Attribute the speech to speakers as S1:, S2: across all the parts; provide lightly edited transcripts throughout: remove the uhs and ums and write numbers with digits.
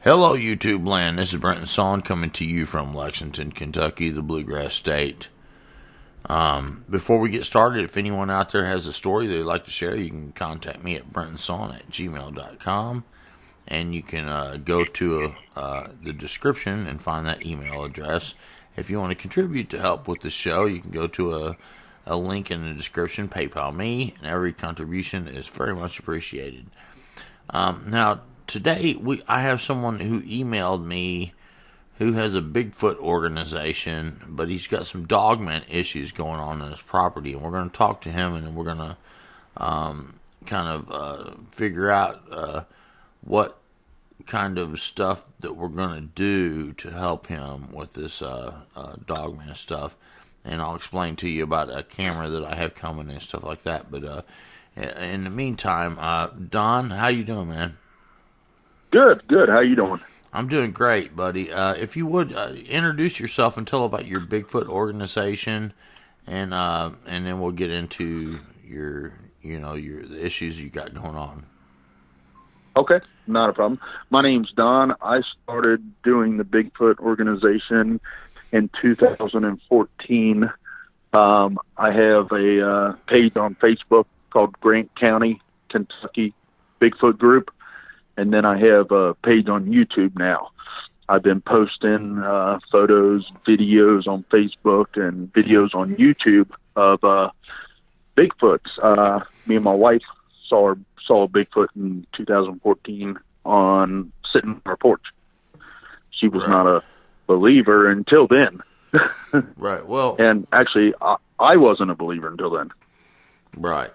S1: Hello, YouTube land. This is brentonsawin coming to you from Lexington, Kentucky, the Bluegrass State. Before we get started, if anyone out there has a story they'd like to share, you can contact me at brentonsawin@gmail.com, and you can go to the description and find that email address. If you want to contribute to help with the show, you can go to a link in the description, PayPal me, and every contribution is very much appreciated. Now, today, I have someone who emailed me who has a Bigfoot organization, but he's got some Dogman issues going on in his property, and we're going to talk to him, and we're going to figure out what kind of stuff that we're going to do to help him with this Dogman stuff, and I'll explain to you about a camera that I have coming and stuff like that. But in the meantime, Don, how you doing, man?
S2: Good. How you doing?
S1: I'm doing great, buddy. If you would introduce yourself and tell about your Bigfoot organization, and then we'll get into the issues you got going on.
S2: Okay, not a problem. My name's Don. I started doing the Bigfoot organization in 2014. I have a page on Facebook called County Kentucky Bigfoot Group. And then I have a page on YouTube now. I've been posting photos, videos on Facebook, and videos on YouTube of Bigfoots. Me and my wife saw a Bigfoot in 2014 sitting on our porch. She was not a believer until then.
S1: Right. Well,
S2: and actually, I wasn't a believer until then.
S1: Right.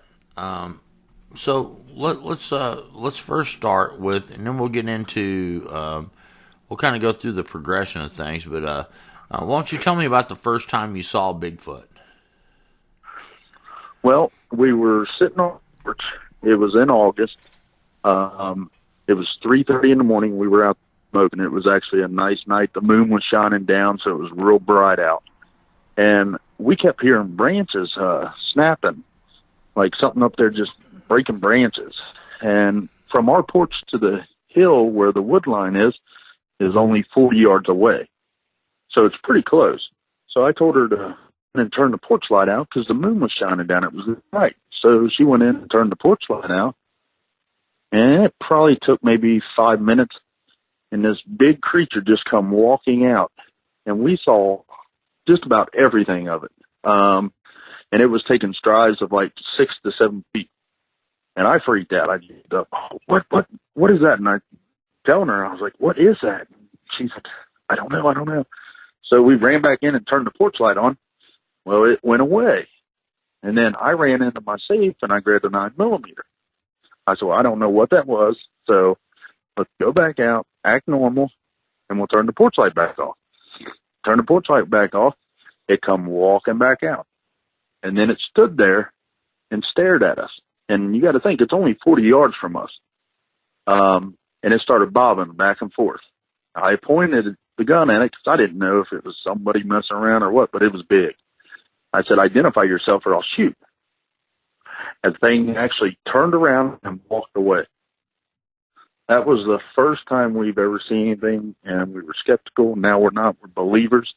S1: So let's first start with, and then we'll get into we'll kind of go through the progression of things. But why don't you tell me about the first time you saw Bigfoot?
S2: Well, we were sitting on the porch. It was in August. It was 3:30 in the morning. We were out smoking. It was actually a nice night. The moon was shining down, so it was real bright out. And we kept hearing branches snapping, like something up there just breaking branches. And from our porch to the hill where the wood line is only 40 yards away. So it's pretty close. So I told her to turn the porch light out because the moon was shining down. It was night. So she went in and turned the porch light out. And it probably took maybe 5 minutes. And this big creature just come walking out. And we saw just about everything of it. And it was taking strides of like 6 to 7 feet. And I freaked out. I get up, what is that? And I telling her, I was like, what is that? She's like, I don't know. So we ran back in and turned the porch light on. Well, it went away. And then I ran into my safe and I grabbed a 9mm. I said, well, I don't know what that was. So let's go back out, act normal, and we'll turn the porch light back off. Turn the porch light back off. It come walking back out. And then it stood there and stared at us. And you got to think, it's only 40 yards from us. And it started bobbing back and forth. I pointed the gun at it because I didn't know if it was somebody messing around or what, but it was big. I said, identify yourself or I'll shoot. And the thing actually turned around and walked away. That was the first time we've ever seen anything, and we were skeptical. Now we're not. We're believers.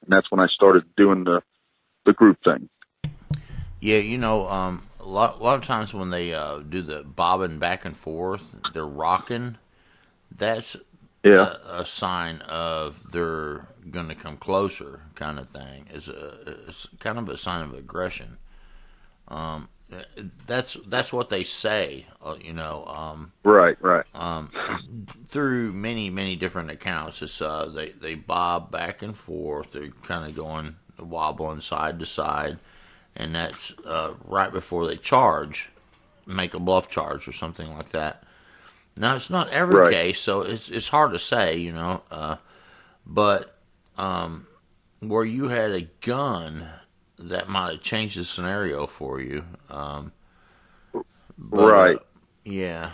S2: And that's when I started doing the group thing.
S1: Yeah, a lot of times when they do the bobbing back and forth, they're rocking. That's a sign of they're going to come closer, kind of thing. It's kind of a sign of aggression. That's what they say.
S2: Right.
S1: Through many different accounts, it's they bob back and forth. They're kind of going wobbling side to side. And that's right before they make a bluff charge or something like that. Now, it's not every case, so it's hard to say, but where you had a gun, that might have changed the scenario for you.
S2: Right.
S1: Yeah.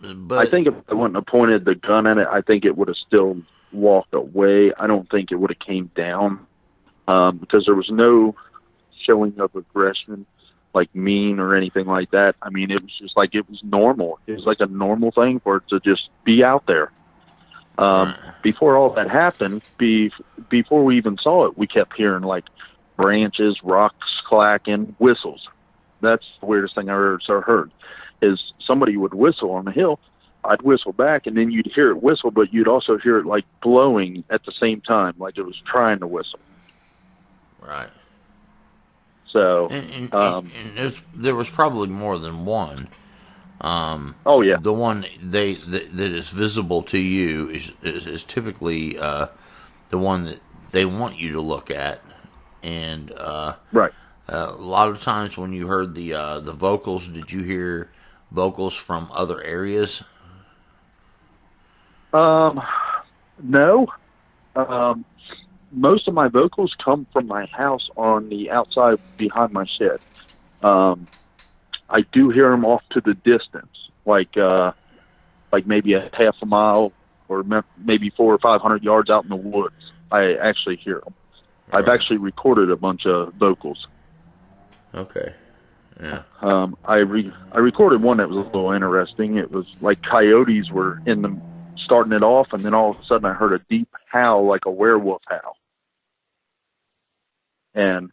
S2: But I think if I wouldn't have pointed the gun at it, I think it would have still walked away. I don't think it would have came down because there was no showing of aggression. like mean or anything like that. I mean, it was just like, it was normal. It was like a normal thing for it to just be out there. Before all that happened, before we even saw it, we kept hearing like branches, rocks clacking, whistles. That's the weirdest thing I ever heard, is somebody would whistle on the hill. I'd whistle back, and then you'd hear it whistle, but you'd also hear it like blowing at the same time, like it was trying to whistle.
S1: Right.
S2: So,
S1: and there was probably more than one.
S2: oh yeah,
S1: the one that is visible to you is typically the one that they want you to look at, and
S2: right.
S1: A lot of times when you heard the vocals, did you hear vocals from other areas?
S2: No. Most of my vocals come from my house on the outside behind my shed. I do hear them off to the distance, like maybe a half a mile or maybe 400 or 500 yards out in the woods. I actually hear them. Right. I've actually recorded a bunch of vocals.
S1: Okay. Yeah.
S2: I recorded one that was a little interesting. It was like coyotes were starting it off, and then all of a sudden I heard a deep howl, like a werewolf howl. And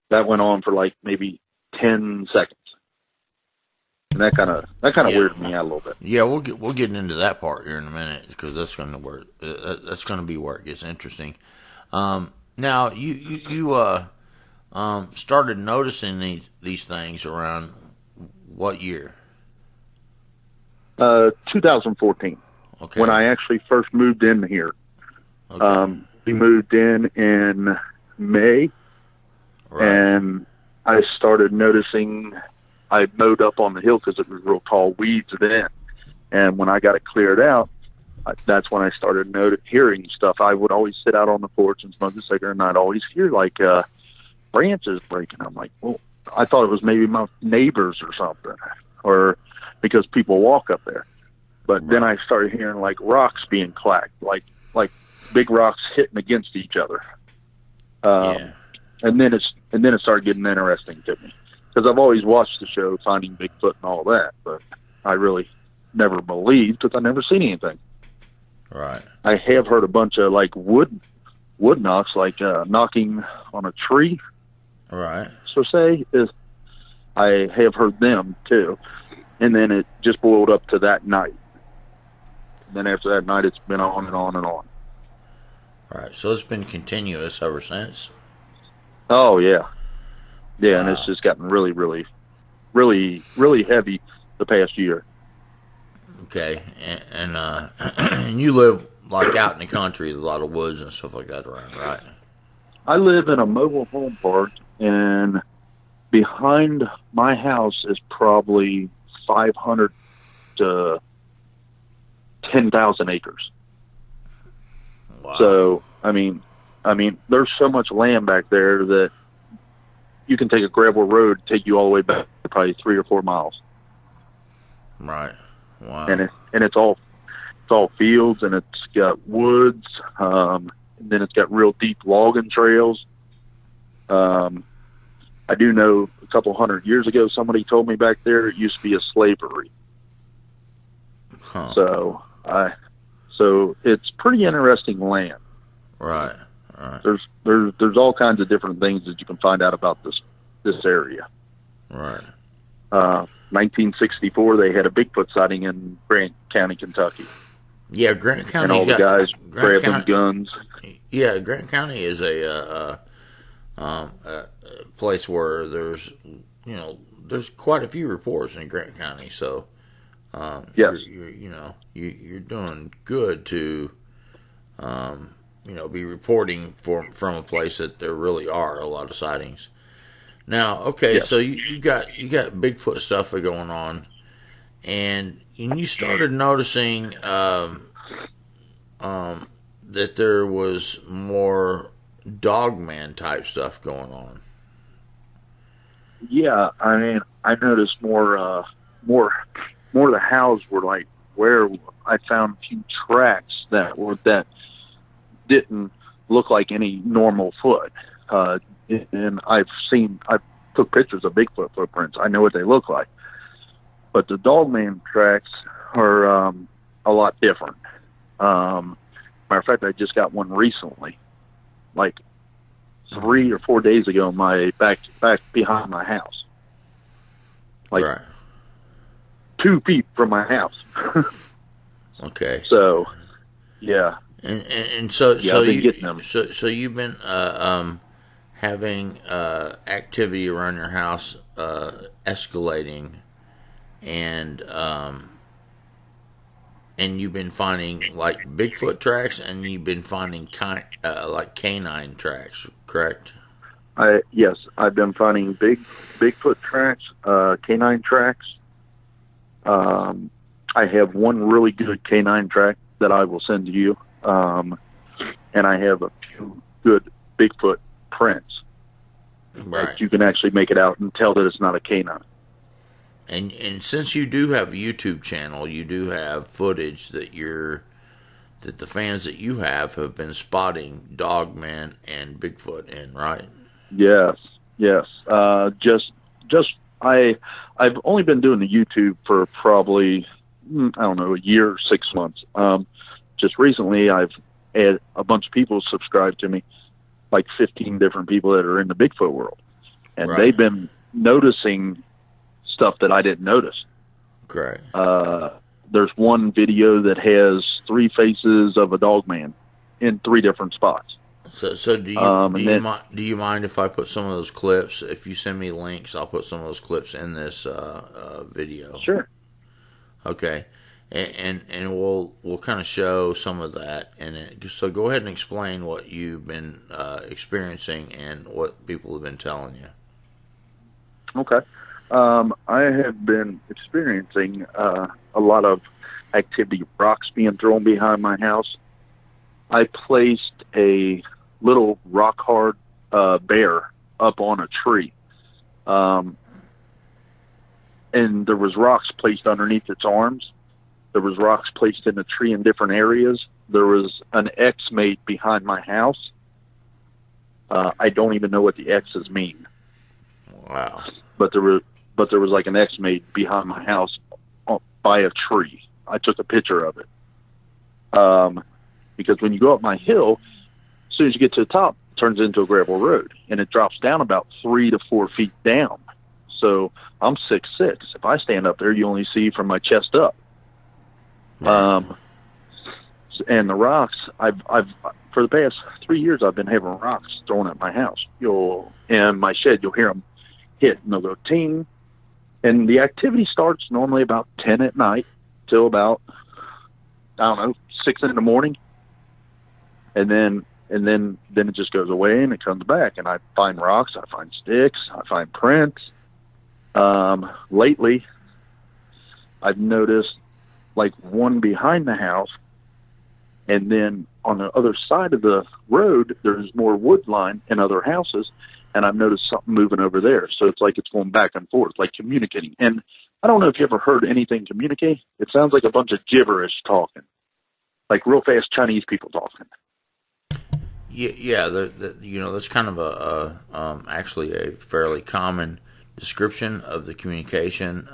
S2: that went on for like maybe 10 seconds. And that kind of weirded me out a little bit.
S1: Yeah, we'll get into that part here in a minute, because that's going to work. That's going to be where it gets interesting. Now you started noticing these things around what year?
S2: 2014.
S1: Okay.
S2: When I actually first moved in here.
S1: Okay.
S2: We moved in May. Right. And I started noticing, I mowed up on the hill because it was real tall weeds then. And when I got it cleared out, that's when I started hearing stuff. I would always sit out on the porch and smoke a cigarette, and I'd always hear like branches breaking. I'm like, well, I thought it was maybe my neighbors or something, or because people walk up there. But right. Then I started hearing like rocks being clacked, like big rocks hitting against each other.
S1: Yeah.
S2: And then it started getting interesting to me, because I've always watched the show Finding Bigfoot and all that, but I really never believed, because I never seen anything.
S1: Right.
S2: I have heard a bunch of like wood knocks, like knocking on a tree.
S1: Right.
S2: So I have heard them too, and then it just boiled up to that night. And then after that night, it's been on and on and on.
S1: All right. So it's been continuous ever since.
S2: Oh yeah, yeah, and it's just gotten really, really, really, really heavy the past year.
S1: Okay, and and you live like out in the country, a lot of woods and stuff like that around, right?
S2: I live in a mobile home park, and behind my house is probably 500 to 10,000 acres.
S1: Wow.
S2: So I mean, there's so much land back there that you can take a gravel road, take you all the way back to probably 3 or 4 miles.
S1: Right. Wow.
S2: And it's all fields, and it's got woods. And then it's got real deep logging trails. I do know a couple 100 years ago, somebody told me back there it used to be a slavery.
S1: Huh.
S2: So it's pretty interesting land.
S1: Right. Right.
S2: There's all kinds of different things that you can find out about this area.
S1: Right.
S2: 1964, they had a Bigfoot sighting in Grant County, Kentucky.
S1: Yeah, Grant County.
S2: And all the guys grabbed them guns.
S1: Yeah, Grant County is a place where there's quite a few reports in Grant County. So,
S2: yes,
S1: you're doing good to be reporting from a place that there really are a lot of sightings. Now, okay, yes. So you got Bigfoot stuff going on, and you started noticing that there was more Dogman type stuff going on.
S2: Yeah, I mean, I noticed more of the howls were like where I found a few tracks that didn't look like any normal foot. And I've took pictures of Bigfoot footprints. I know what they look like. But the Dogman tracks are a lot different. Matter of fact, I just got one recently, like 3 or 4 days ago, my back behind my house. Like
S1: right.
S2: 2 feet from my house.
S1: Okay.
S2: So, yeah.
S1: And so
S2: yeah, I've been getting them.
S1: So you've been having activity around your house escalating, and you've been finding like Bigfoot tracks, and you've been finding like canine tracks, correct?
S2: Yes, I've been finding Bigfoot tracks, canine tracks. I have one really good canine track that I will send to you, and I have a few good Bigfoot prints.
S1: Right.
S2: Like you can actually make it out and tell that it's not a canine.
S1: And since you do have a YouTube channel, you do have footage that the fans that you have been spotting Dogmen and Bigfoot in, right?
S2: Yes. I've only been doing the YouTube for probably, I don't know, a year or 6 months. Just recently, I've had a bunch of people subscribe to me, like 15 different people that are in the Bigfoot world. And
S1: right.
S2: They've been noticing stuff that I didn't notice.
S1: Correct.
S2: There's one video that has 3 faces of a dogman in 3 different spots.
S1: So do you mind if I put some of those clips? If you send me links, I'll put some of those clips in this video.
S2: Sure.
S1: Okay, and we'll kind of show some of that, so go ahead and explain what you've been experiencing and what people have been telling you.
S2: Okay. I have been experiencing a lot of activity, rocks being thrown behind my house. I placed a little rock hard bear up on a tree. And there was rocks placed underneath its arms. There was rocks placed in the tree in different areas. There was an X made behind my house. I don't even know what the X's mean.
S1: Wow.
S2: But there was like an X made behind my house by a tree. I took a picture of it. Because when you go up my hill, as soon as you get to the top, it turns into a gravel road, and it drops down about 3 to 4 feet down. So I'm 6'6". If I stand up there, you only see from my chest up. And the rocks, I've for the past 3 years, I've been having rocks thrown at my house. In my shed, you'll hear them hit, and they'll go ting. And the activity starts normally about 10 at night till about, I don't know, 6 in the morning. And then it just goes away and it comes back. And I find rocks, I find sticks, I find prints. Lately, I've noticed like one behind the house, and then on the other side of the road, there's more wood line and other houses, and I've noticed something moving over there. So it's like it's going back and forth, like communicating. And I don't know if you ever heard anything communicate. It sounds like a bunch of gibberish talking, like real fast Chinese people talking.
S1: Yeah. That's kind of actually a fairly common description of the communication.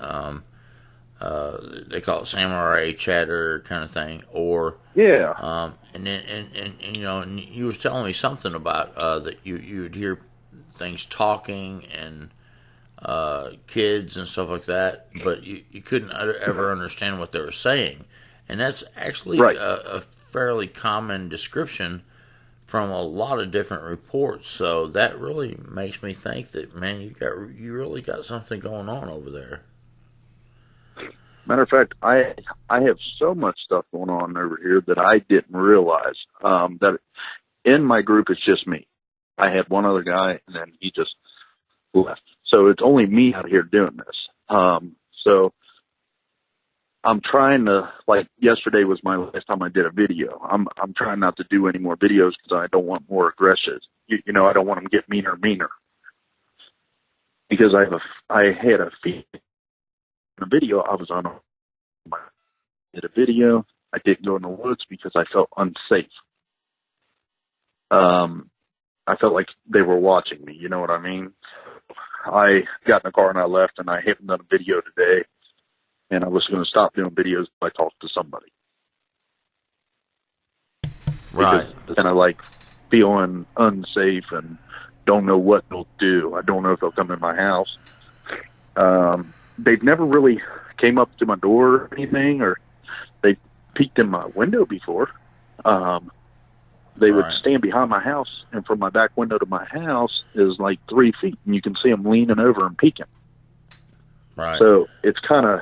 S1: They call it samurai chatter kind of thing, or
S2: yeah.
S1: And you was telling me something about that you would hear things talking and kids and stuff like that, but you couldn't ever understand what they were saying, and that's actually
S2: right.
S1: a fairly common description from a lot of different reports. So that really makes me think that, man, you really got something going on over there.
S2: Matter of fact, I have so much stuff going on over here that I didn't realize. That in my group, it's just me. I had one other guy, and then he just left. So it's only me out here doing this. So I'm trying to, like, yesterday was my last time I did a video. I'm trying not to do any more videos because I don't want more aggression. I don't want them to get meaner and meaner. Because I had a feed in a video. I was on did a video. I didn't go in the woods because I felt unsafe. I felt like they were watching me. You know what I mean? I got in the car and I left, and I haven't done a video today. And I was going to stop doing videos if I talked to somebody.
S1: Right.
S2: Because kind of like feeling unsafe and don't know what they'll do. I don't know if they'll come in my house. They've never really came up to my door or anything, or they peeked in my window before. They would stand behind my house, and from my back window to my house is like 3 feet, and you can see them leaning over and peeking.
S1: Right.
S2: So it's kind of,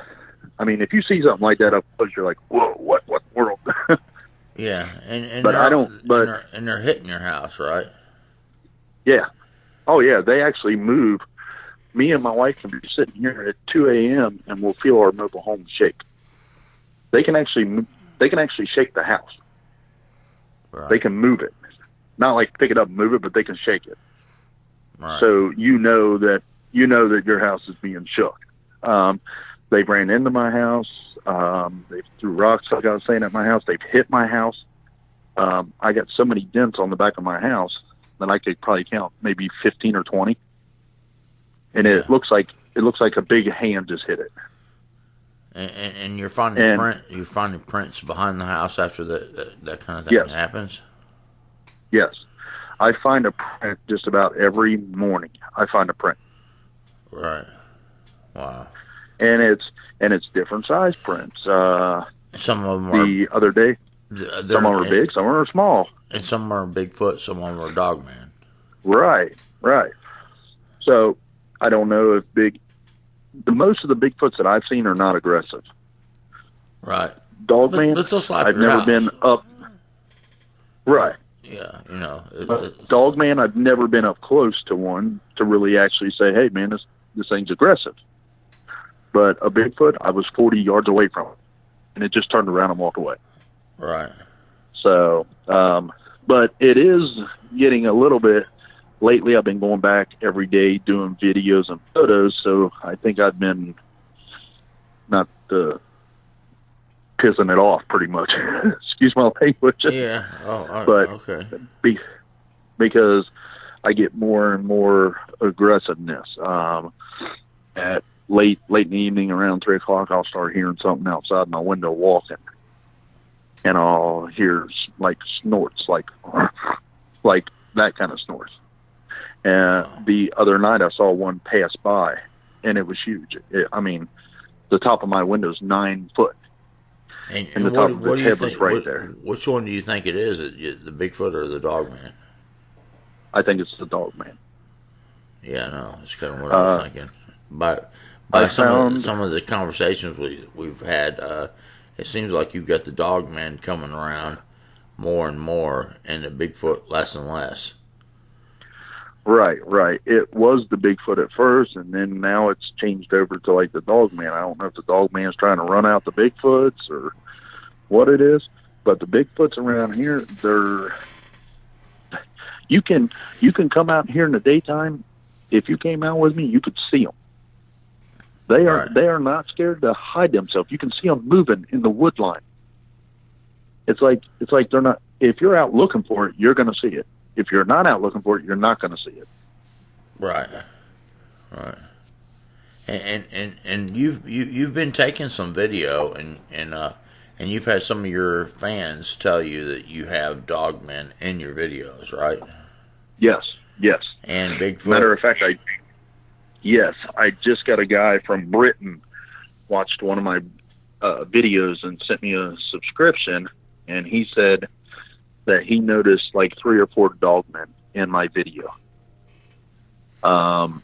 S2: I mean, if you see something like that up close, you're like, whoa, what world?
S1: Yeah, and
S2: but I don't. But
S1: and they're hitting your house, right?
S2: Yeah. Oh yeah, they actually move. Me and my wife can be sitting here at 2 a.m. and we'll feel our mobile home shake. They can actually shake the house.
S1: Right.
S2: They can move it, not like pick it up and move it, but they can shake it.
S1: Right.
S2: So you know that your house is being shook. They ran into my house. They threw rocks, like I was saying, at my house. They've hit my house. I got so many dents on the back of my house that I could probably count maybe 15 or 20. And it looks like a big hand just hit it.
S1: And you're finding prints behind the house after that kind of thing happens?
S2: Yes. I find a print just about every morning. I find a print.
S1: Right. Wow.
S2: And it's different size prints.
S1: Some of them
S2: the other day, some of them are big, some of them are small.
S1: And some are Bigfoot, some of them are Dogman.
S2: Right. So I don't know if most of the Bigfoots that I've seen are not aggressive.
S1: Right.
S2: Dogman, I've never been up. Right.
S1: Yeah,
S2: Dogman, I've never been up close to one to really actually say, hey, man, this thing's aggressive. But a Bigfoot, I was 40 yards away from it, and it just turned around and walked away.
S1: Right.
S2: So, but it is getting a little bit. Lately, I've been going back every day doing videos and photos, so I think I've been not pissing it off pretty much. Excuse my language.
S1: Yeah.
S2: But
S1: okay.
S2: Because I get more and more aggressiveness. At late in the evening, around 3 o'clock, I'll start hearing something outside my window walking, and I'll hear like snorts, like that kind of snorts. And the other night I saw one pass by, and it was huge. The top of my window is 9 foot.
S1: And
S2: the top of his head was right there.
S1: Which one do you think it is, the Bigfoot or the Dogman?
S2: I think it's the Dogman.
S1: Yeah, no, that's kind of what I was thinking. By some of the conversations we've had, it seems like you've got the Dogman coming around more and more, and the Bigfoot less and less.
S2: Right. It was the Bigfoot at first, and then now it's changed over to like the Dogman. I don't know if the Dogman's trying to run out the Bigfoots or what it is, but the Bigfoots around here, you can come out here in the daytime. If you came out with me, you could see them. They are not scared to hide themselves. You can see them moving in the wood line. It's like they're not. If you're out looking for it, you're going to see it. If you're not out looking for it, you're not going to see it.
S1: Right. And you've been taking some video, and you've had some of your fans tell you that you have Dogmen in your videos, right?
S2: Yes.
S1: And Bigfoot.
S2: Matter of fact, I just got a guy from Britain watched one of my videos and sent me a subscription, and he said that he noticed like 3 or 4 Dogmen in my video. And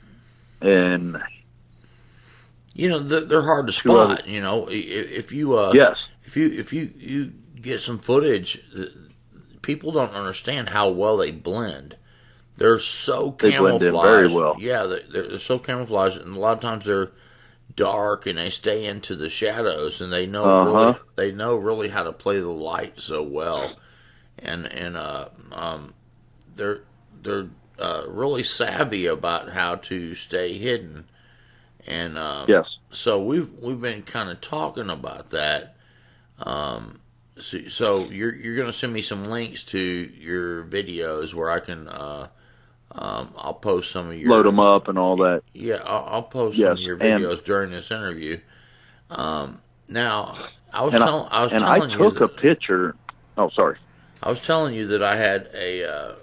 S1: they're hard to spot. If you get some footage, people don't understand how well they blend. They're so camouflaged.
S2: They blend in very well.
S1: Yeah, they're so camouflaged, and a lot of times they're dark and they stay into the shadows, and they know really how to play the light so well. And they're really savvy about how to stay hidden, and
S2: yes.
S1: So we've been kind of talking about that. So you're going to send me some links to your videos where I can I'll post some of your
S2: load them up and all that.
S1: Yeah, I'll post some of your videos during this interview. Now, I
S2: took a picture. Oh, sorry.
S1: I was telling you that I had a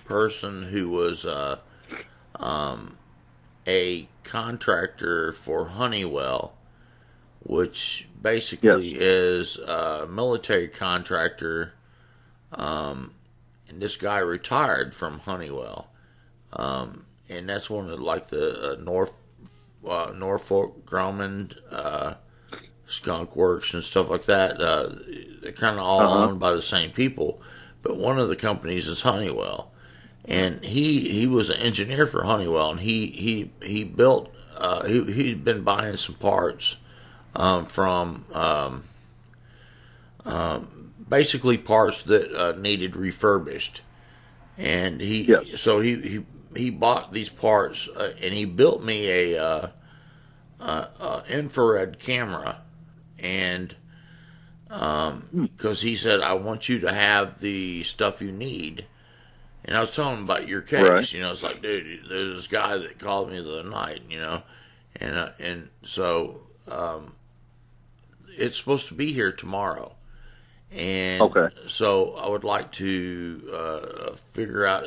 S1: person who was a contractor for Honeywell, which basically is a military contractor. And this guy retired from Honeywell, and that's one of like the Norfolk Grumman, Skunk Works and stuff like that. They're kind of all owned by the same people, but one of the companies is Honeywell, and he was an engineer for Honeywell, and he built. He'd been buying some parts from basically parts that needed refurbished, and he bought these parts and he built me a infrared camera, and because he said, I want you to have the stuff you need. And I was telling him about your case. Right. It's like, dude, there's this guy that called me the other night, and so it's supposed to be here tomorrow. And so I would like to figure out,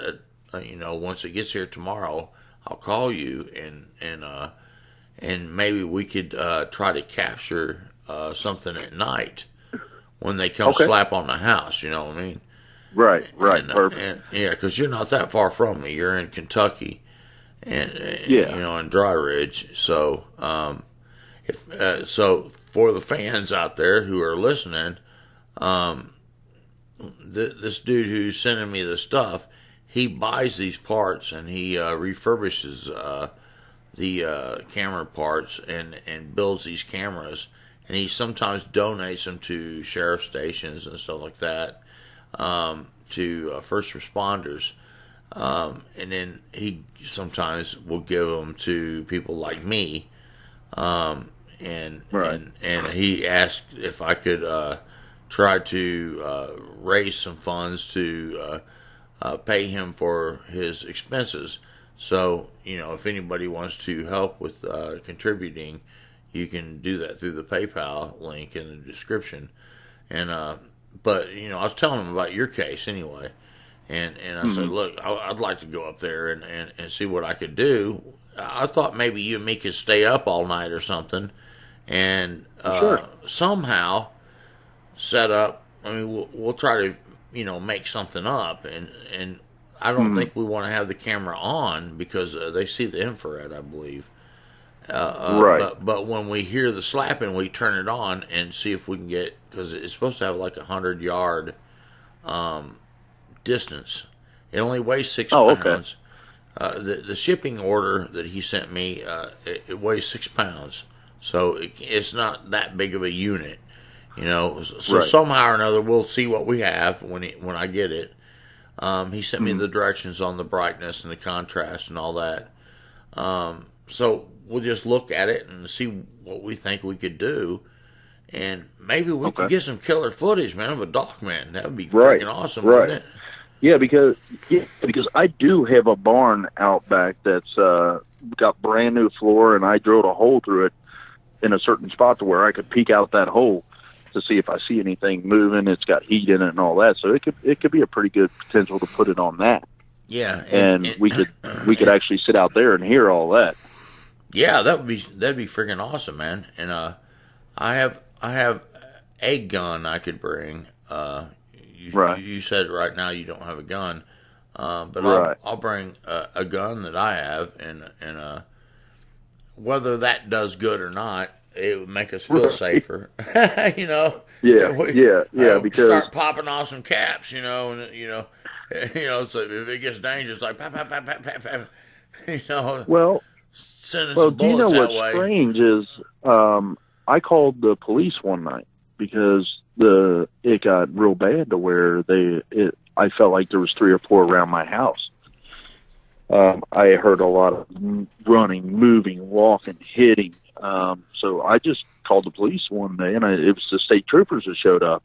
S1: once it gets here tomorrow, I'll call you and maybe we could try to capture something at night when they come slap on the house. You know what I mean?
S2: Right. Perfect.
S1: Because you're not that far from me. You're in Kentucky, and in Dry Ridge. So, so for the fans out there who are listening. This dude who's sending me the stuff, he buys these parts and he refurbishes the camera parts and builds these cameras, and he sometimes donates them to sheriff stations and stuff like that, to first responders, and then he sometimes will give them to people like me, and he asked if I could try to raise some funds to pay him for his expenses. So, if anybody wants to help with contributing, you can do that through the PayPal link in the description. And but I was telling him about your case anyway, and I said, look, I'd like to go up there and see what I could do. I thought maybe you and me could stay up all night or something, and somehow set up. I mean, we'll try to make something up, and I don't think we want to have the camera on because they see the infrared, I believe. Right. But when we hear the slapping, we turn it on and see if we can get, because it's supposed to have like 100-yard distance. It only weighs 6 pounds. The shipping order that he sent me, it weighs 6 pounds, so it's not that big of a unit. So somehow or another, we'll see what we have when I get it. He sent me the directions on the brightness and the contrast and all that. So we'll just look at it and see what we think we could do. And maybe we could get some killer footage, man, of a Dogman. That would be freaking awesome, wouldn't it?
S2: Yeah, because I do have a barn out back that's got brand new floor, and I drilled a hole through it in a certain spot to where I could peek out that hole to see if I see anything moving. It's got heat in it and all that, so it could be a pretty good potential to put it on that.
S1: Yeah,
S2: and we could actually sit out there and hear all that.
S1: Yeah, that'd be freaking awesome, man. And I have a gun I could bring. You said right now you don't have a gun, but I'll bring a gun that I have, and whether that does good or not, it would make us feel safer.
S2: Yeah, because
S1: start popping off some caps, and so if it gets dangerous, like pap, pap, pap, pap, pap, pap,
S2: Well,
S1: sending some bullets that way.
S2: What's strange is I called the police one night because it got real bad to where I felt like there was 3 or 4 around my house. I heard a lot of running, moving, walking, hitting. So I just called the police one day, and it was the state troopers that showed up.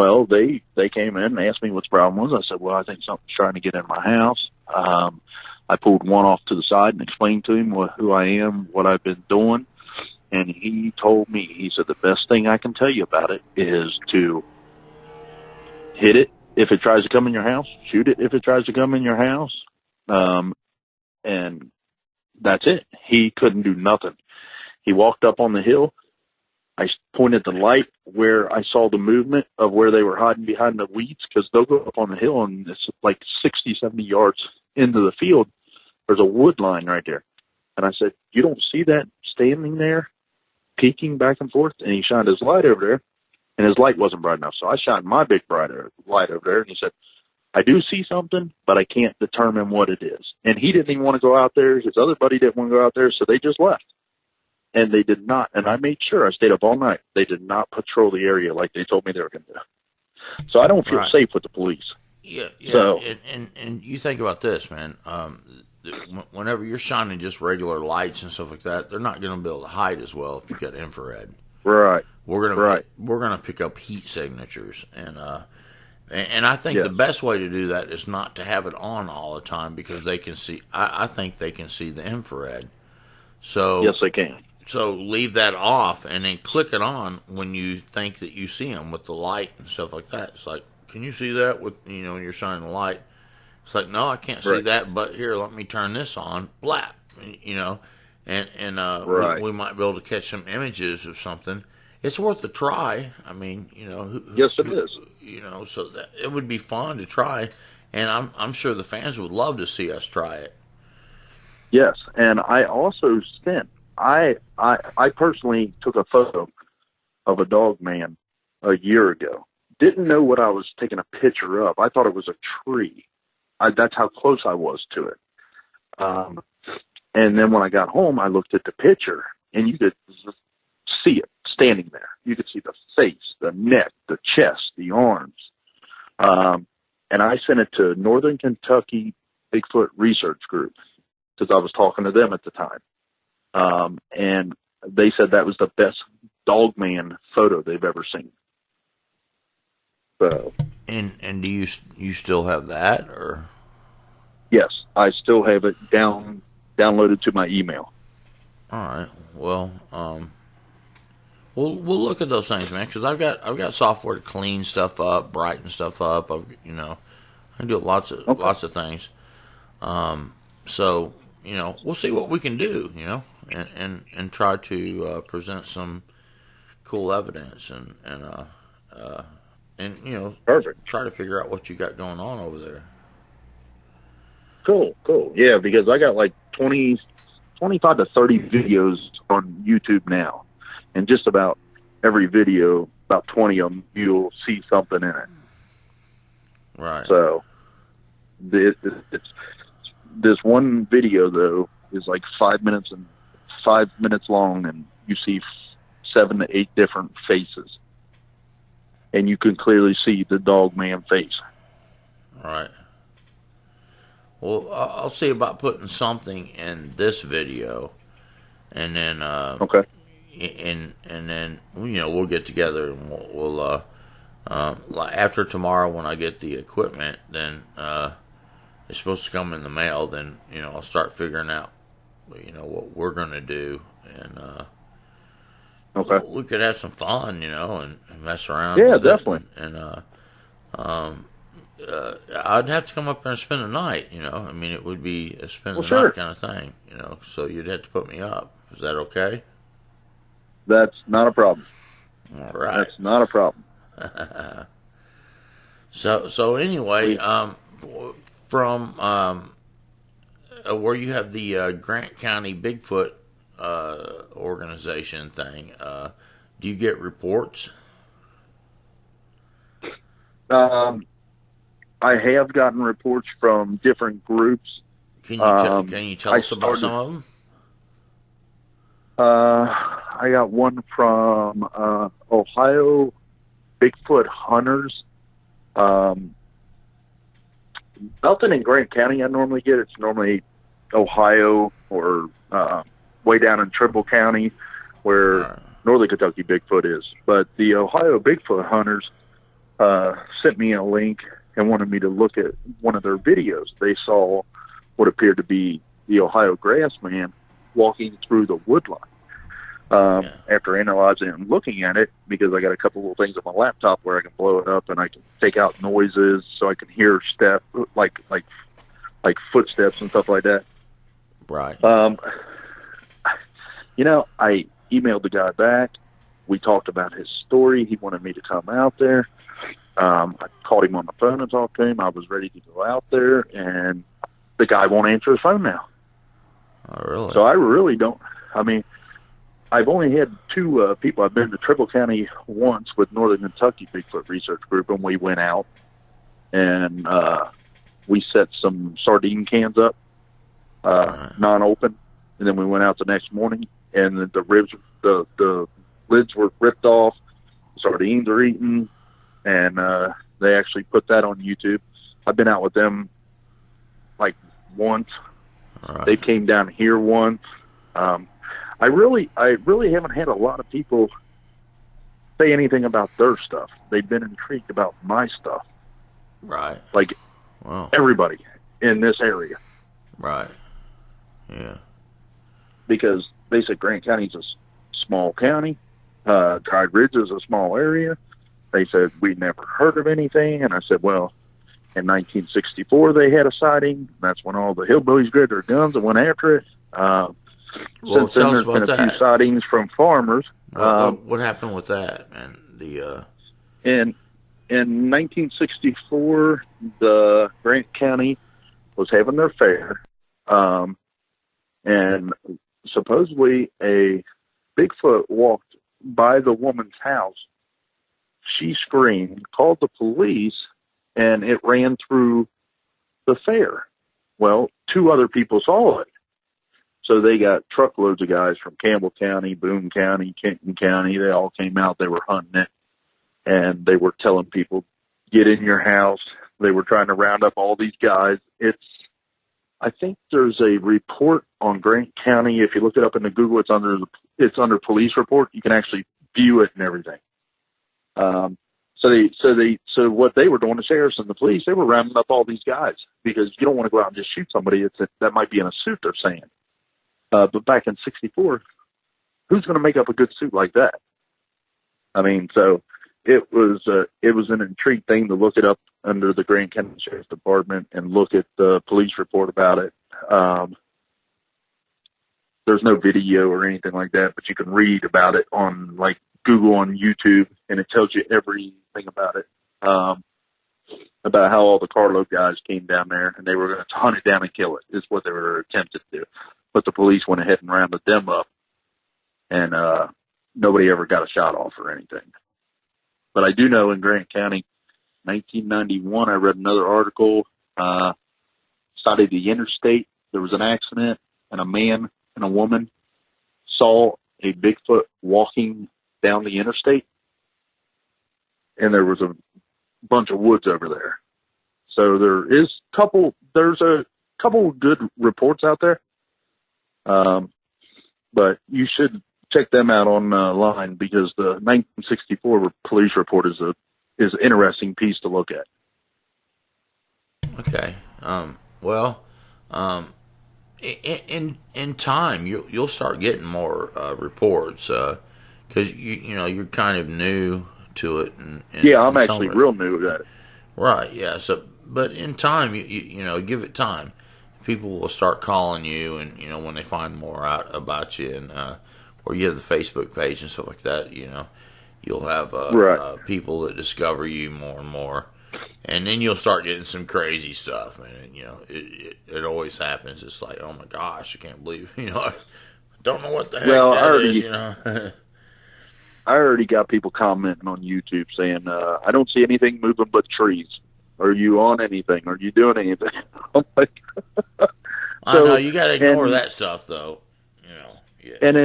S2: Well, they came in and asked me what the problem was. I said, well, I think something's trying to get in my house. I pulled one off to the side and explained to him who I am, what I've been doing. And he told me, he said, the best thing I can tell you about it is to hit it if it tries to come in your house, shoot it if it tries to come in your house. And that's it. He couldn't do nothing. He walked up on the hill. I pointed the light where I saw the movement of where they were hiding behind the weeds, because they'll go up on the hill and it's like 60, 70 yards into the field. There's a wood line right there. And I said, you don't see that standing there, peeking back and forth? And he shined his light over there, and his light wasn't bright enough. So I shined my big bright light over there, and he said, I do see something, but I can't determine what it is. And he didn't even want to go out there. His other buddy didn't want to go out there, so they just left. And they did not. And I made sure, I stayed up all night. They did not patrol the area like they told me they were going to do. So I don't feel safe with the police.
S1: Yeah.
S2: So,
S1: and you think about this, man. Whenever you're shining just regular lights and stuff like that, they're not going to be able to hide as well if you got infrared.
S2: Right.
S1: We're gonna pick up heat signatures, and I think the best way to do that is not to have it on all the time, because they can see. I think they can see the infrared. So
S2: yes, they can.
S1: So leave that off and then click it on when you think that you see them with the light and stuff like that. It's like, can you see that with, when you're shining the light? It's like, no, I can't see that, but here, let me turn this on. Blap, and we might be able to catch some images of something. It's worth a try. I mean,
S2: yes, it is.
S1: So that it would be fun to try, and I'm sure the fans would love to see us try it.
S2: Yes, and I also sent. I personally took a photo of a Dogman a year ago. Didn't know what I was taking a picture of. I thought it was a tree. That's how close I was to it. And then when I got home, I looked at the picture, and you could see it standing there. You could see the face, the neck, the chest, the arms. And I sent it to Northern Kentucky Bigfoot Research Group, because I was talking to them at the time. And they said that was the best Dogman photo they've ever seen. So,
S1: and do you still have that, or?
S2: Yes, I still have it downloaded to my email.
S1: All right. Well, we'll look at those things, man, because I've got software to clean stuff up, brighten stuff up. I can do lots of things. So we'll see what we can do, and try to present some cool evidence and
S2: perfect.
S1: Try to figure out what you got going on over there.
S2: Cool. Yeah, because I got like 25 to 30 videos on YouTube now, and just about every video, about 20 of them, you'll see something in it.
S1: Right.
S2: So this one video though is like 5 minutes long, and you see 7 to 8 different faces, and you can clearly see the Dogman face.
S1: All right. Well, I'll see about putting something in this video, and then
S2: okay.
S1: And then we'll get together and we'll after tomorrow when I get the equipment, then it's supposed to come in the mail. Then I'll start figuring out what we're gonna do, and
S2: okay,
S1: we could have some fun, and mess around.
S2: Yeah,
S1: with
S2: definitely.
S1: It. And I'd have to come up there and spend the night. I mean, it would be a spend the night kind of thing. So you'd have to put me up. Is that okay?
S2: That's not a problem.
S1: All right.
S2: That's not a problem.
S1: So anyway, from where you have the Grant County Bigfoot organization thing, do you get reports?
S2: I have gotten reports from different groups.
S1: Can you tell us about some of them?
S2: I got one from Ohio Bigfoot Hunters. Nothing in Grant County I normally get. It's normally Ohio or way down in Trimble County where Northern Kentucky Bigfoot is. But the Ohio Bigfoot Hunters, sent me a link and wanted me to look at one of their videos. They saw what appeared to be the Ohio grassman walking through the woodline. After analyzing it and looking at it, because I got a couple little things on my laptop where I can blow it up and I can take out noises so I can hear like footsteps and stuff like that.
S1: Right.
S2: I emailed the guy back. We talked about his story. He wanted me to come out there. I called him on the phone and talked to him. I was ready to go out there, and the guy won't answer his phone now.
S1: Oh, really?
S2: So I really don't. I mean, I've only had two people. I've been to Triple County once with Northern Kentucky Bigfoot Research Group, and we went out and we set some sardine cans up, non-open, and then we went out the next morning, and the lids were ripped off, sardines are eaten, and they actually put that on YouTube. I've been out with them like once.
S1: Right.
S2: They came down here once. I really haven't had a lot of people say anything about their stuff. They've been intrigued about my stuff.
S1: Right.
S2: Like everybody in this area.
S1: Right. Yeah.
S2: Because they said Grant County's a small county. Dry Ridge is a small area. They said we'd never heard of anything. And I said, well, in 1964 they had a sighting. That's when all the hillbillies grabbed their guns and went after it. Since then, there's been a few sightings from farmers.
S1: What happened with that? And
S2: in 1964, the Grant County was having their fair, and supposedly a Bigfoot walked by the woman's house. She screamed, called the police, and it ran through the fair. Well, two other people saw it. So they got truckloads of guys from Campbell County, Boone County, Kenton County. They all came out. They were hunting it, and they were telling people, get in your house. They were trying to round up all these guys. I think there's a report on Grant County. If you look it up into Google, it's under police report. You can actually view it and everything. So what they were doing, the sheriffs and the police, they were rounding up all these guys because you don't want to go out and just shoot somebody that might be in a suit, they're saying. But back in 64, who's going to make up a good suit like that? I mean, so it was an intriguing thing to look it up under the Grant County Sheriff's Department and look at the police report about it. There's no video or anything like that, but you can read about it on like Google on YouTube, and it tells you everything about it. About how all the carload guys came down there and they were going to hunt it down and kill it is what they were attempting to do. But the police went ahead and rounded them up, and nobody ever got a shot off or anything. But I do know in Grant County, 1991, I read another article, side of the interstate, there was an accident, and a man and a woman saw a Bigfoot walking down the interstate, and there was a bunch of woods over there. So there's a couple of good reports out there. But you should check them out online because the 1964 police report is an interesting piece to look at.
S1: Okay. In time, you'll start getting more reports because you're kind of new to it.
S2: Yeah, I'm actually real new at it.
S1: Right. Yeah. So, but in time, you give it time. People will start calling you, and when they find more out about you, and or you have the Facebook page and stuff like that. You'll have people that discover you more and more, and then you'll start getting some crazy stuff. And it always happens. It's like, oh my gosh, I can't believe I don't know what the heck that is.
S2: I already got people commenting on YouTube saying, I don't see anything moving but trees. Are you on anything? Are you doing anything? I'm like,
S1: I know you got to ignore that stuff, though. Yeah.
S2: And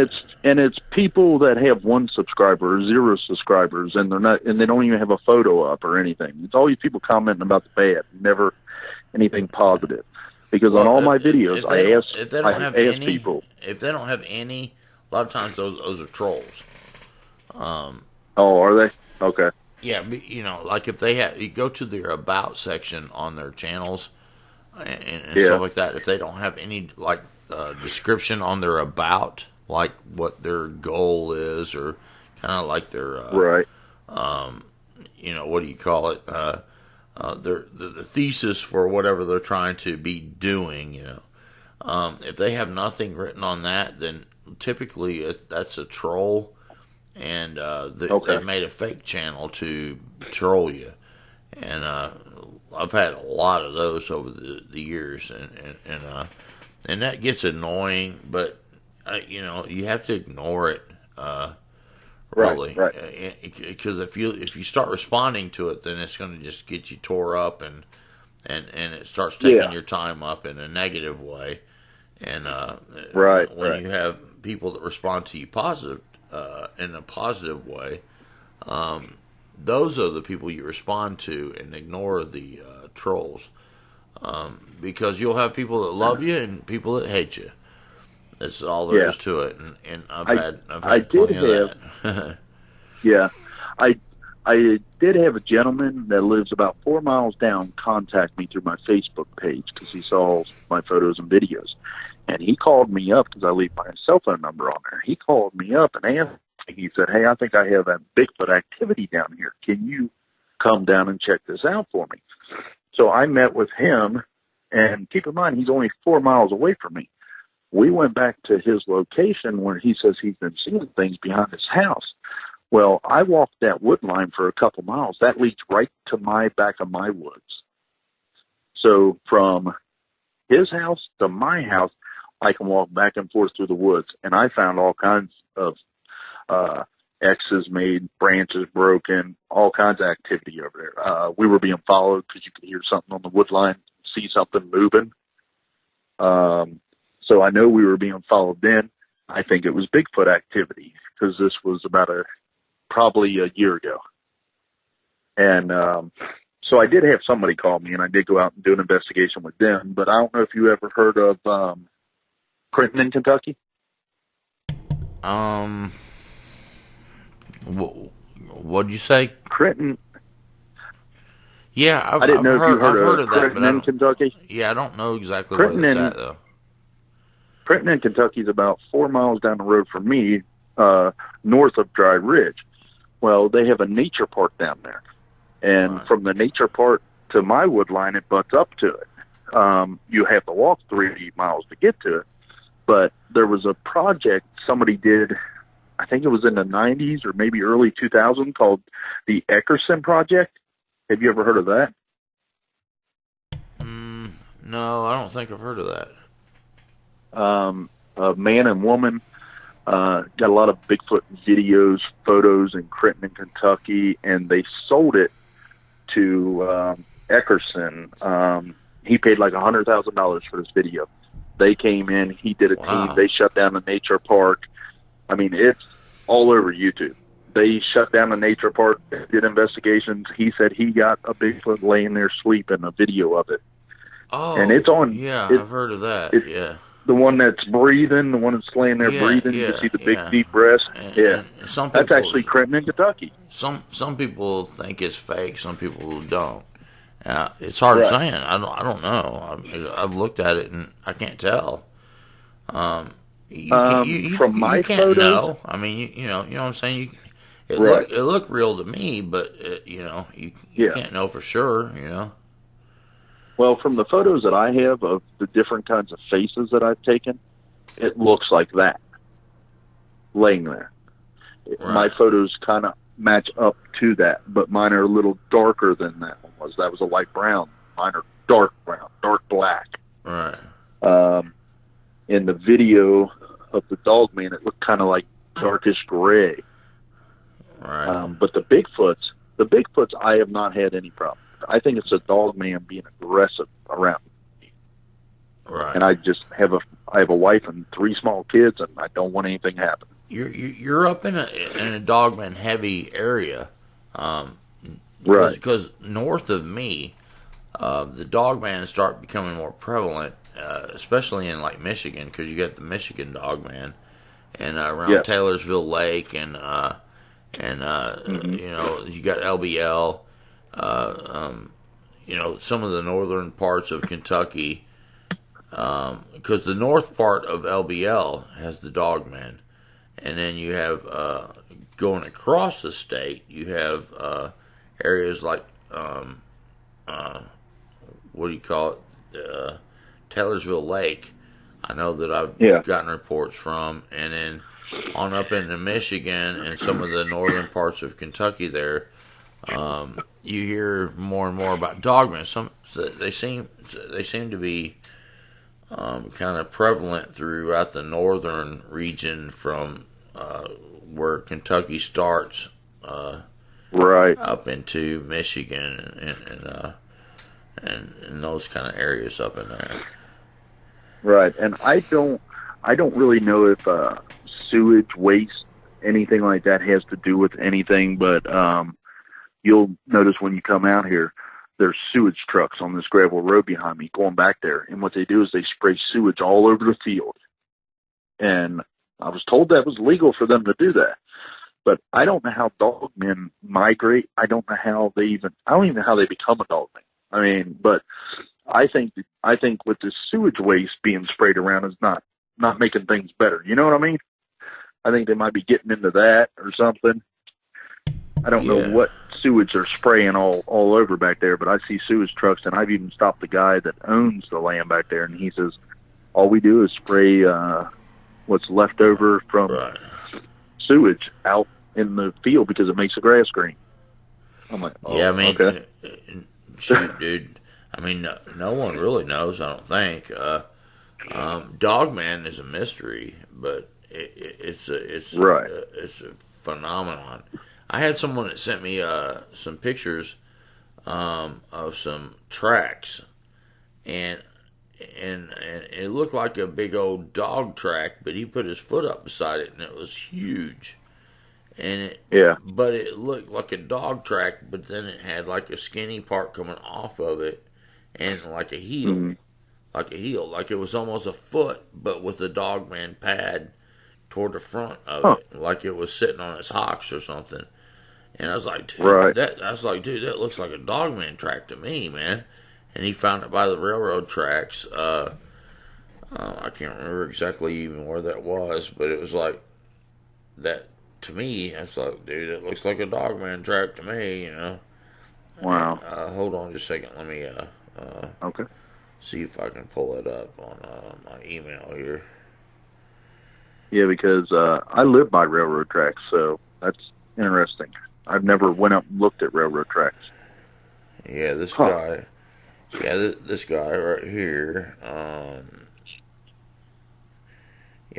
S2: it's people that have 1 subscriber or 0 subscribers, and they don't even have a photo up or anything. It's always people commenting about the bad, never anything positive. Because on all my videos, I ask people
S1: if they don't have any. A lot of times those are trolls.
S2: Oh, are they? Okay.
S1: Yeah, like if they have, you go to their about section on their channels and stuff like that. If they don't have any like description on their about, like what their goal is, or kind of like their
S2: right.
S1: What do you call it? The thesis for whatever they're trying to be doing. If they have nothing written on that, then typically that's a troll. And they made a fake channel to troll you, and I've had a lot of those over the years, and that gets annoying. But you have to ignore it, really,
S2: right.
S1: Because if you start responding to it, then it's going to just get you tore up, and it starts taking your time up in a negative way. And when you have people that respond to you positive. In a positive way, those are the people you respond to, and ignore the trolls, because you'll have people that love you and people that hate you. That's all there is to it, and I've had plenty of that.
S2: Yeah, I did have a gentleman that lives about 4 miles down contact me through my Facebook page because he saw my photos and videos. And he called me up because I leave my cell phone number on there. He called me up and asked me, he said, "Hey, I think I have that Bigfoot activity down here. Can you come down and check this out for me?" So I met with him, and keep in mind, he's only 4 miles away from me. We went back to his location where he says he's been seeing things behind his house. Well, I walked that wood line for a couple miles. That leads right to my back of my woods. So from his house to my house, I can walk back and forth through the woods, and I found all kinds of X's made, branches broken, all kinds of activity over there. We were being followed because you could hear something on the wood line, see something moving. So I know we were being followed then. I think it was Bigfoot activity because this was probably a year ago. And so I did have somebody call me, and I did go out and do an investigation with them, but I don't know if you ever heard of Clinton, Kentucky.
S1: What'd you say?
S2: Clinton.
S1: Yeah,
S2: I didn't know if you heard of
S1: that,
S2: Clinton, Kentucky.
S1: Yeah, I don't know exactly where it's at though.
S2: Clinton, Kentucky is about 4 miles down the road from me, north of Dry Ridge. Well, they have a nature park down there, and from the nature park to my wood line, it butts up to it. You have to walk 3 miles to get to it. But there was a project somebody did, I think it was in the 90s or maybe early 2000s, called the Eckerson Project. Have you ever heard of that?
S1: No, I don't think I've heard of that.
S2: A man and woman got a lot of Bigfoot videos, photos in Clinton, Kentucky, and they sold it to Eckerson. He paid like $100,000 for this video. They came in, he did a team, they shut down the nature park. I mean, it's all over YouTube. They shut down the nature park, did investigations. He said he got a Bigfoot laying there sleeping, a video of it.
S1: Oh,
S2: and it's on.
S1: Yeah, I've heard of that. Yeah.
S2: The one that's breathing, the one that's laying there breathing. You see the big deep breath. And some people, that's actually Clinton, Kentucky.
S1: Some people think it's fake. Some people don't. It's hard saying. I don't know. I've looked at it and I can't tell. You
S2: from my
S1: can't
S2: photos,
S1: know. I mean, you know what I'm saying. It looked real to me, but you can't know for sure.
S2: Well, from the photos that I have of the different kinds of faces that I've taken, it looks like that laying there. Right. My photos kind of match up to that, but mine are a little darker than that one was. That was a light brown. Mine are dark brown, dark black.
S1: Right.
S2: In the video of the Dogman, it looked kind of like darkish gray.
S1: Right.
S2: But the Bigfoots, I have not had any problem. I think it's a Dogman being aggressive around me.
S1: Right.
S2: And I have a wife and 3 small kids, and I don't want anything to happen.
S1: You're up in a Dogman heavy area,
S2: right?
S1: Because north of me, the Dogman start becoming more prevalent, especially in like Michigan, because you got the Michigan Dogman, and around Taylorsville Lake, and and you got LBL. Some of the northern parts of Kentucky, because the north part of LBL has the Dogmen, and then you have going across the state, you have areas like what do you call it, Taylorsville Lake. I know that I've gotten reports from, and then on up into Michigan and some of the northern parts of Kentucky there. You hear more and more about dogmen. They seem to be kind of prevalent throughout the northern region from where Kentucky starts,
S2: right,
S1: up into Michigan and those kind of areas up in there.
S2: Right, and I don't really know if sewage, waste, anything like that has to do with anything, but you'll notice when you come out here, there's sewage trucks on this gravel road behind me going back there. And what they do is they spray sewage all over the field. And I was told that was legal for them to do that. But I don't know how dogmen migrate. I don't even know how they become a dogman. I mean, but I think with the sewage waste being sprayed around is not making things better. You know what I mean? I think they might be getting into that or something. I don't know what sewage they're spraying all over back there, but I see sewage trucks, and I've even stopped the guy that owns the land back there, and he says, all we do is spray what's left over from sewage out in the field because it makes the grass green. I'm like, okay.
S1: Shoot, dude. I mean, no one really knows, I don't think. Dogman is a mystery, but it's a phenomenon. I had someone that sent me some pictures of some tracks, and it looked like a big old dog track, but he put his foot up beside it, and it was huge. But it looked like a dog track, but then it had like a skinny part coming off of it, and like a heel, like it was almost a foot, but with a Dogman pad toward the front of it, like it was sitting on its hocks or something. And I was like, dude, that looks like a Dogman track to me, man. And he found it by the railroad tracks. I can't remember exactly even where that was, but it was like that to me. I was like, dude, it looks like a Dogman track to me, you know.
S2: Wow.
S1: And, hold on just a second. Let me see if I can pull it up on my email here.
S2: Yeah, because I live by railroad tracks, so that's interesting. I've never went up and looked at railroad tracks.
S1: Yeah, this guy. Yeah, this guy right here.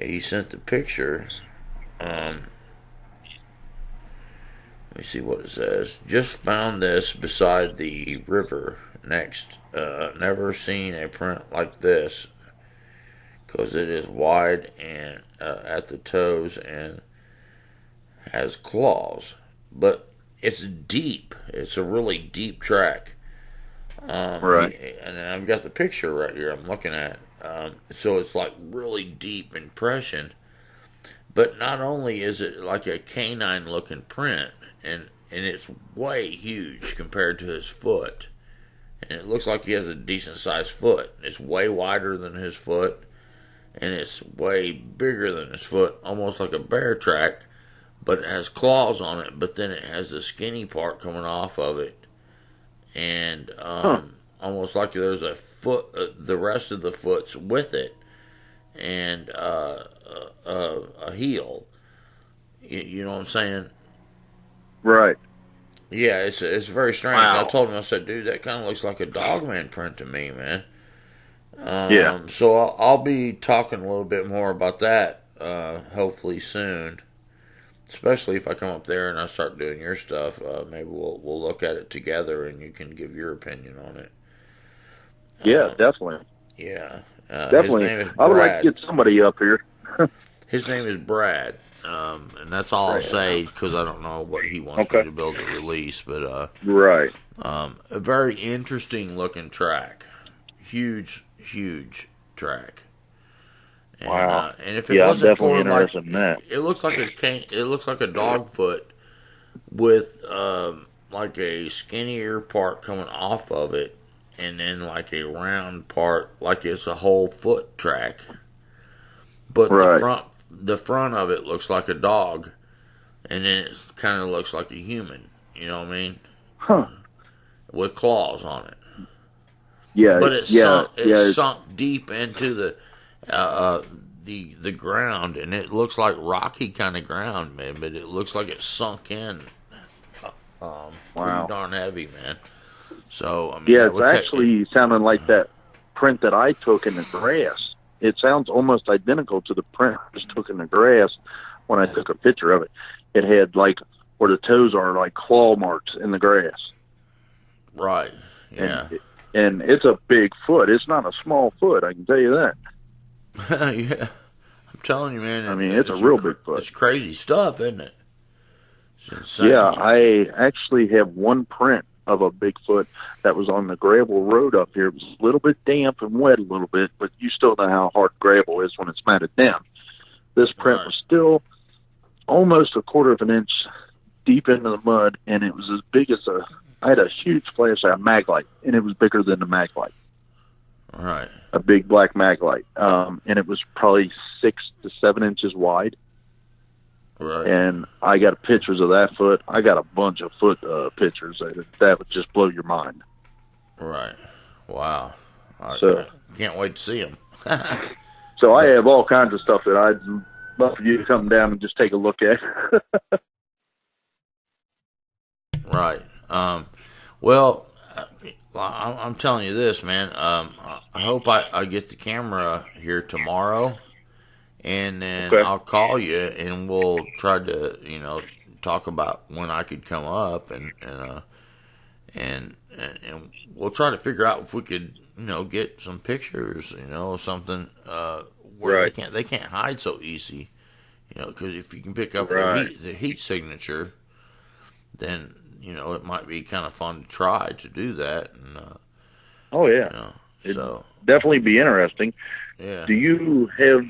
S1: He sent the picture. Let me see what it says. Just found this beside the river next. Never seen a print like this, because it is wide and at the toes and has claws. But it's deep. It's a really deep track.
S2: Right.
S1: And I've got the picture right here I'm looking at. So it's like really deep impression. But not only is it like a canine looking print, and it's way huge compared to his foot. And it looks like he has a decent sized foot. It's way wider than his foot, and it's way bigger than his foot, almost like a bear track, but it has claws on it, but then it has the skinny part coming off of it. And almost like there's a foot, the rest of the foot's with it, and a heel. You know what I'm saying?
S2: Right.
S1: Yeah, it's very strange.
S2: Wow.
S1: I told him, I said, dude, that kind of looks like a Dogman print to me, man. So I'll be talking a little bit more about that, hopefully soon. Especially if I come up there and I start doing your stuff, maybe we'll look at it together and you can give your opinion on it.
S2: Yeah, definitely.
S1: Yeah,
S2: definitely.
S1: His name is Brad.
S2: I would like to get somebody up here.
S1: His name is Brad, and that's all I'll say because I don't know what he wants me to build a release, but
S2: right.
S1: A very interesting looking track, huge track. And,
S2: wow!
S1: And if it wasn't for
S2: interested in that.
S1: It looks like a dog foot with like a skinnier part coming off of it, and then like a round part, like it's a whole foot track. But
S2: Right.
S1: the front of it looks like a dog, and then it kind of looks like a human. You know what I mean?
S2: Huh.
S1: With claws on it.
S2: Yeah.
S1: But it's
S2: Yeah.
S1: sunk.
S2: Yeah.
S1: It's sunk deep into the ground, and it looks like rocky kind of ground, man. But it looks like it's sunk in. Pretty
S2: Wow.
S1: darn heavy, man. So I mean,
S2: Yeah,
S1: that
S2: it's
S1: would take.
S2: actually sounding like that print that I took in the grass. It sounds almost identical to the print I just took in the grass when I took a picture of it. It had like where the toes are, like claw marks in the grass.
S1: Right. Yeah.
S2: And it's a big foot. It's not a small foot, I can tell you that.
S1: Yeah. I'm telling you, man.
S2: I mean, it's a real big foot.
S1: It's crazy stuff, isn't it? It's insane.
S2: Yeah, I actually have one print of a Bigfoot that was on the gravel road up here. It was a little bit damp and wet a little bit, but you still know how hard gravel is when it's matted down. This print
S1: Right.
S2: was still almost a quarter of an inch deep into the mud, and it was as big as I had a huge flashlight, a mag light, and it was bigger than the mag light,
S1: Right.
S2: a big black mag light. And it was probably 6 to 7 inches wide.
S1: Right.
S2: And I got pictures of that foot. I got a bunch of foot pictures that would just blow your mind.
S1: Right. Wow. I can't wait to see them.
S2: So I have all kinds of stuff that I'd love for you to come down and just take a look at.
S1: Right. Well, I'm telling you this, man. I hope I get the camera here tomorrow, and then
S2: Okay.
S1: I'll call you, and we'll try to, talk about when I could come up, and we'll try to figure out if we could, get some pictures, something where
S2: Right.
S1: they can't hide so easy, because if you can pick up
S2: Right.
S1: the heat signature, then it might be kind of fun to try to do that, and
S2: Oh, yeah. It'd
S1: so
S2: definitely be interesting.
S1: yeah,
S2: Do you have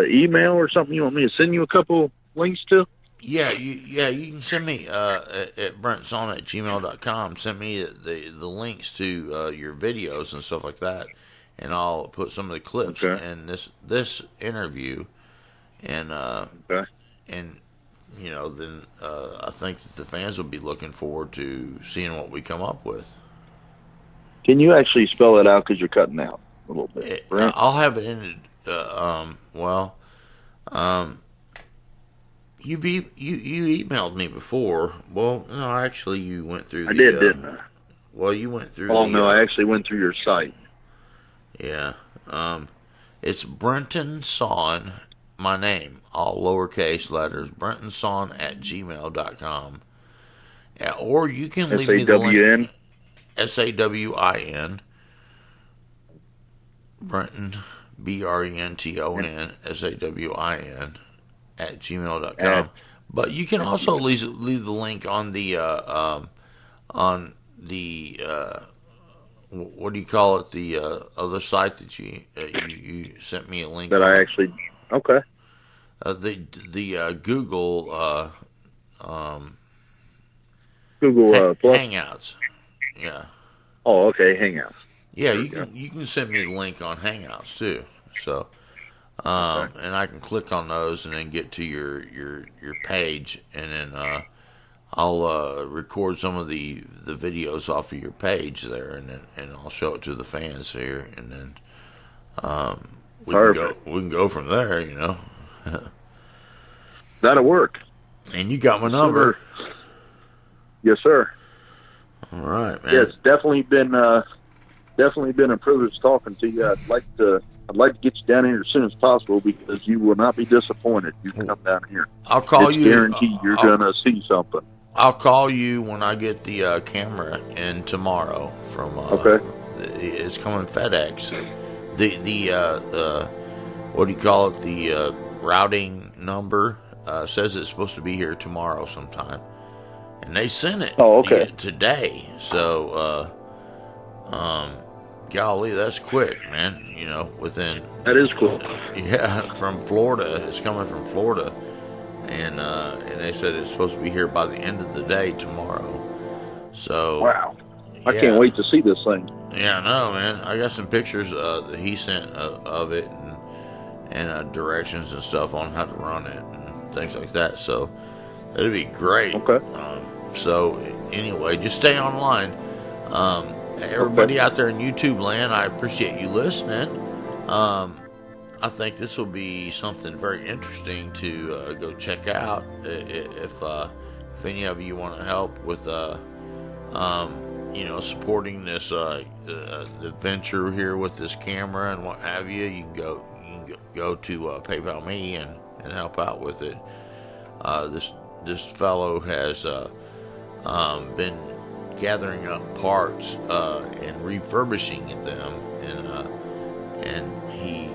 S2: email or something you want me to send you a couple links to?
S1: you can send me at brentonsawin@gmail.com. Send me the links to your videos and stuff like that, and I'll put some of the clips
S2: Okay.
S1: in this interview, and
S2: Okay.
S1: and then I think that the fans will be looking forward to seeing what we come up with.
S2: Can you actually spell it out because you're cutting out a little bit? Brent?
S1: I'll have it in. You emailed me before. Well, no, actually, you went through.
S2: I did, didn't I?
S1: Well, you went through.
S2: Oh, no, I actually went through your site.
S1: Yeah. It's Brenton Sawin, my name, all lowercase letters, brentonsawin@gmail.com. Or you can leave me the link. SAWIN. Brenton, BRENTON, SAWIN @gmail.com. But you can also leave the link on the what do you call it? The other site that you sent me a link
S2: That
S1: on.
S2: I actually... Okay.
S1: The Google
S2: Google Plus.
S1: Hangouts. Yeah.
S2: Oh, okay. Hangout.
S1: Yeah, you can send me the link on Hangouts too. So, and I can click on those and then get to your page, and then I'll record some of the videos off of your page there, and I'll show it to the fans here, and then we can go from there,
S2: That'll work.
S1: And you got my number.
S2: Yes, sir.
S1: All right, man.
S2: Yeah, it's definitely been a privilege talking to you. I'd like to get you down here as soon as possible because you will not be disappointed. You can come down here.
S1: I'll call you.
S2: Guaranteed you're gonna see something.
S1: I'll call you when I get the camera in tomorrow from.
S2: Okay.
S1: It's coming FedEx. The what do you call it? The routing number says it's supposed to be here tomorrow sometime, and they sent it.
S2: Oh, okay.
S1: Today. So, golly, that's quick, man. Within.
S2: That is cool.
S1: Yeah, from Florida. It's coming from Florida. and they said it's supposed to be here by the end of the day tomorrow. So
S2: Wow. I
S1: yeah.
S2: can't wait to see this thing.
S1: Yeah, I know, man. I got some pictures that he sent of it, and directions and stuff on how to run it and things like that. So it'd be great.
S2: Okay.
S1: So anyway, just stay online. Everybody out there in YouTube land, I appreciate you listening. I think this will be something very interesting to go check out. If any of you want to help with, supporting this adventure here with this camera and what have you, you can go to PayPal me and help out with it. This fellow has been gathering up parts and refurbishing them, and he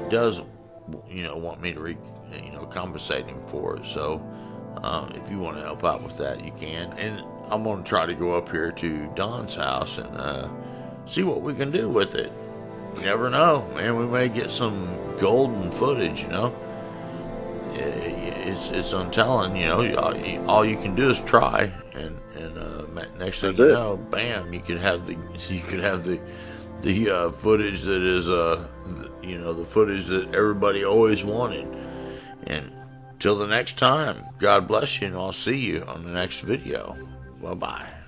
S1: does want me to compensate him for it. So if you want to help out with that, you can. And I'm going to try to go up here to Don's house and see what we can do with it. You never know, man. We may get some golden footage, It's untelling, all you can do is try, and next thing you know, bam, you could have the footage that is the footage that everybody always wanted. And till the next time, God bless you, and I'll see you on the next video. Bye bye.